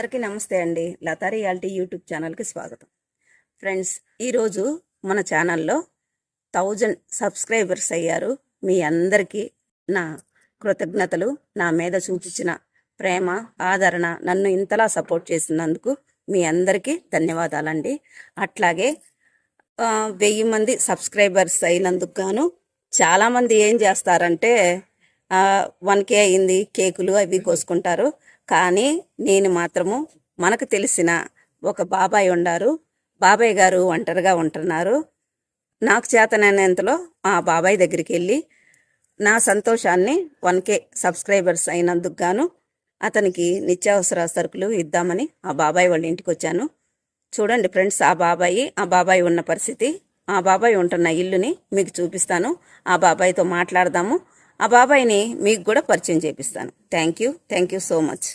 అందరికీ నమస్తే అండి. లతా రియాలిటీ యూట్యూబ్ ఛానల్కి స్వాగతం. ఫ్రెండ్స్, ఈరోజు మన ఛానల్లో 1000 సబ్స్క్రైబర్స్ అయ్యారు. మీ అందరికీ నా కృతజ్ఞతలు. నా మీద చూపించిన ప్రేమ, ఆదరణ, నన్ను ఇంతలా సపోర్ట్ చేసినందుకు మీ అందరికీ ధన్యవాదాలండి. అట్లాగే 1000 మంది సబ్స్క్రైబర్స్ అయినందుకు గాను చాలామంది ఏం చేస్తారంటే 1K అయింది, కేకులు అవి కోసుకుంటారు. కానీ నేను మాత్రము మనకు తెలిసిన ఒక బాబాయ్ ఉండారు. బాబాయ్ గారు ఒంటరిగా ఉంటున్నారు. నాకు చేతనైనంతలో ఆ బాబాయ్ దగ్గరికి వెళ్ళి నా సంతోషాన్ని 1K సబ్స్క్రైబర్స్ అయినందుకు గాను అతనికి నిత్యావసర సరుకులు ఇద్దామని ఆ బాబాయ్ వాళ్ళ ఇంటికి వచ్చాను. చూడండి ఫ్రెండ్స్, ఆ బాబాయ్ ఉన్న పరిస్థితి, ఆ బాబాయ్ ఉంటున్న ఇల్లుని మీకు చూపిస్తాను. ఆ బాబాయ్తో మాట్లాడదాము. ఆ బాబాయ్ని మీకు కూడా పరిచయం చేపిస్తాను. Thank you so much.